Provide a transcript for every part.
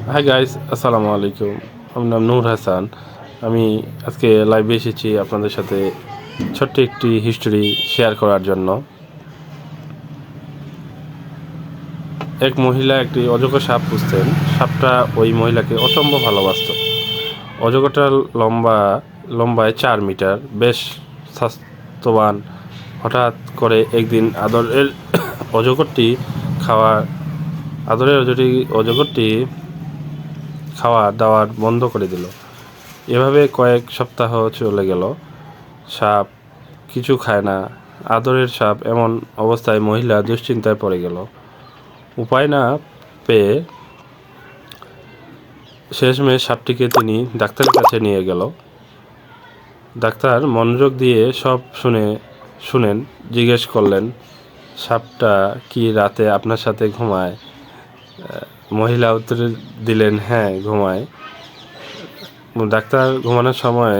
Hi guys, আসসালামু আলাইকুম। আমার নাম নূর হাসান। আমি আজকে লাইভে এসেছি আপনাদের সাথে ছোট্ট একটি হিস্টোরি শেয়ার করার জন্য। এক মহিলা একটি অজগর সাপ পুষতেন। সাপটা ওই মহিলাকে অসম্ভব ভালোবাসত। অজগরটা লম্বায় 4 মিটার, বেশ স্বাস্থ্যবান। হঠাৎ করে একদিন অজগরটি খাওয়া অজগরটি খাওয়া দাওয়ার বন্ধ করে দিল। এভাবে কয়েক সপ্তাহ চলে গেল। সাপ কিছু খায় না, আদরের সাপ। এমন অবস্থায় মহিলা দুশ্চিন্তায় পড়ে গেল। উপায় না পেয়ে শেষমেশ সাপটিকে তিনি ডাক্তারের কাছে নিয়ে গেল। ডাক্তার মনোযোগ দিয়ে সব শুনেন, জিজ্ঞেস করলেন, সাপটা কি রাতে আপনার সাথে ঘুমায়? মহিলা উত্তরে দিলেন, হ্যাঁ ঘুমায়। ডাক্তার ঘুমানোর সময়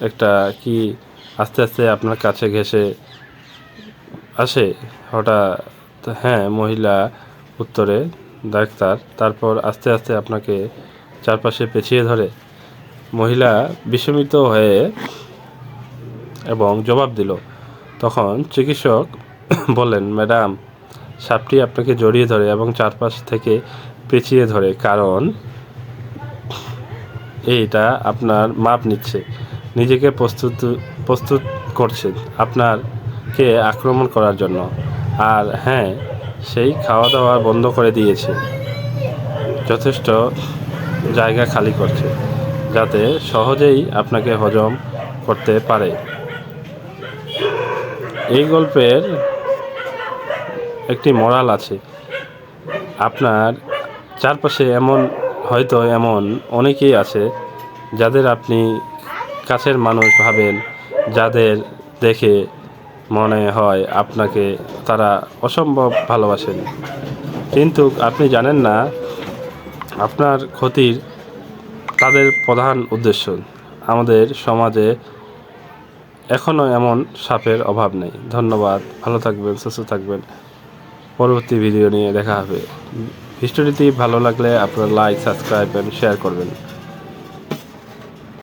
একটা কি আস্তে আস্তে আপনার কাছে ঘেঁষে আসে হঠাৎ? হ্যাঁ, মহিলা উত্তরে। ডাক্তার তারপর আস্তে আস্তে আপনাকে চারপাশে পেঁচিয়ে ধরে? মহিলা বিস্মিত হয়ে এবং জবাব দিল। তখন চিকিৎসক বললেন, ম্যাডাম, সাপটি আপনাকে জড়িয়ে ধরে এবং চারপাশ থেকে পেঁচিয়ে ধরে কারণ এইটা আপনার মাপ নিচ্ছে, নিজেকে প্রস্তুত করছে আপনাকে আক্রমণ করার জন্য। আর হ্যাঁ, সেই খাওয়া দাওয়া বন্ধ করে দিয়েছে, যথেষ্ট জায়গা খালি করছে যাতে সহজেই আপনাকে হজম করতে পারে। এই গল্পের একটি মোরাল আছে। আপনার চারপাশে এমন অনেকেই আছে যাদের আপনি কাছের মানুষ ভাবেন, যাদের দেখে মনে হয় আপনাকে তারা অসম্ভব ভালোবাসেন, কিন্তু আপনি জানেন না আপনার ক্ষতির তাদের প্রধান উদ্দেশ্য। আমাদের সমাজে এখনও এমন সাপের অভাব নেই। ধন্যবাদ, ভালো থাকবেন, সুস্থ থাকবেন। পরবর্তী ভিডিও নিয়ে দেখা হবে। হিস্টোরিটি ভালো লাগলে আপনারা লাইক, সাবস্ক্রাইব এবং শেয়ার করবেন।